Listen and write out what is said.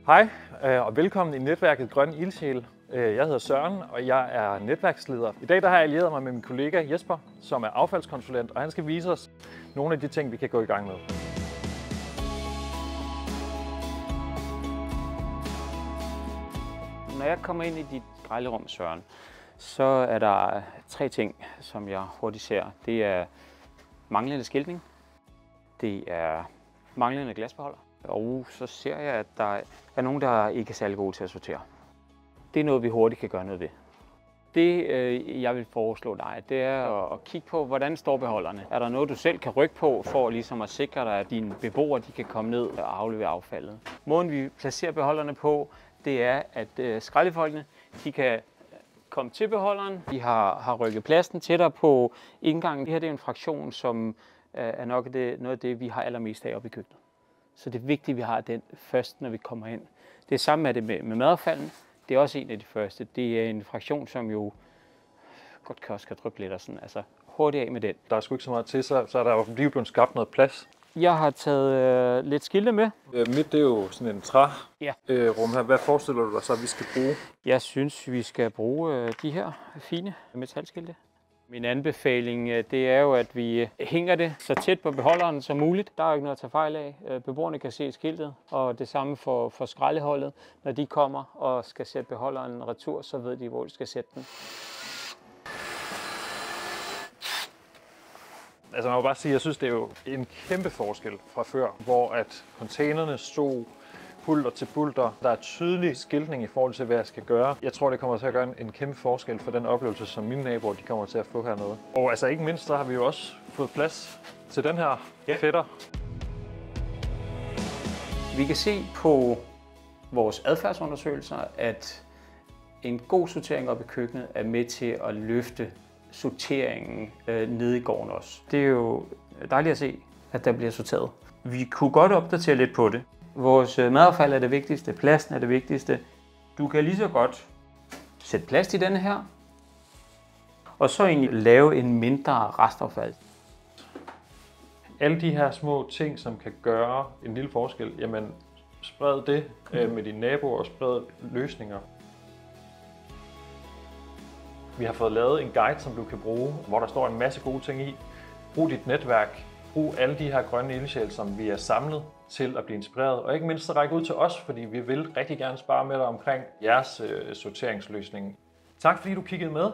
Hej og velkommen i netværket Grøn Ildsjæl. Jeg hedder Søren, og jeg er netværksleder. I dag har jeg allieret mig med min kollega Jesper, som er affaldskonsulent, og han skal vise os nogle af de ting, vi kan gå i gang med. Når jeg kommer ind i dit skralderum, Søren, så er der 3 ting, som jeg hurtigt ser. Det er manglende skiltning, det er manglende glasbeholder, og så ser jeg, at der er nogen, der ikke er særlig gode til at sortere. Det er noget, vi hurtigt kan gøre noget ved. Det, jeg vil foreslå dig, det er at kigge på, hvordan står beholderne. Er der noget, du selv kan rykke på, for ligesom at sikre dig, at dine beboere de kan komme ned og aflevere affaldet? Måden, vi placerer beholderne på, det er, at skraldefolkene de kan komme til beholderen. De har rykket pladsen tættere på indgangen. Det her det er en fraktion, som er nok noget af det, vi har allermest af oppe i køkkenet. Så det er vigtigt, at vi har den først, når vi kommer ind. Det er samme med det med madaffalden. Det er også en af de første. Det er en fraktion, som jo godt kan også dryppe lidt og sådan. Altså hurtigt af med den. Der er sgu ikke så meget til, så er der jo lige blevet skabt noget plads. Jeg har taget lidt skilte med. Mit det er jo sådan en trærum her. Hvad forestiller du dig så, at vi skal bruge? Jeg synes, vi skal bruge de her fine metalskilte. Min anbefaling det er jo, at vi hænger det så tæt på beholderen som muligt. Der er jo ikke noget at tage fejl af. Beboerne kan se skiltet, og det samme for skraldeholdet. Når de kommer og skal sætte beholderen retur, så ved de, hvor de skal sætte den. Altså man må bare sige, at jeg synes, det er jo en kæmpe forskel fra før, hvor at containerne stod bulter til bulter. Der er tydelig skiltning i forhold til, hvad jeg skal gøre. Jeg tror, det kommer til at gøre en kæmpe forskel for den oplevelse, som mine naboer de kommer til at få hernede. Og altså ikke mindst, så har vi jo også fået plads til den her fætter. Vi kan se på vores adfærdsundersøgelser, at en god sortering op i køkkenet er med til at løfte sorteringen nede i gården også. Det er jo dejligt at se, at der bliver sorteret. Vi kunne godt opdatere lidt på det. Vores madaffald er det vigtigste, pladsen er det vigtigste. Du kan lige så godt sætte plads i denne her, og så egentlig lave en mindre restaffald. Alle de her små ting, som kan gøre en lille forskel, jamen spred det med dine naboer og spred løsninger. Vi har fået lavet en guide, som du kan bruge, hvor der står en masse gode ting i. Brug dit netværk. Brug alle de her grønne ildsjæle, som vi er samlet til at blive inspireret. Og ikke mindst så række ud til os, fordi vi vil rigtig gerne spare med dig omkring jeres sorteringsløsning. Tak fordi du kiggede med.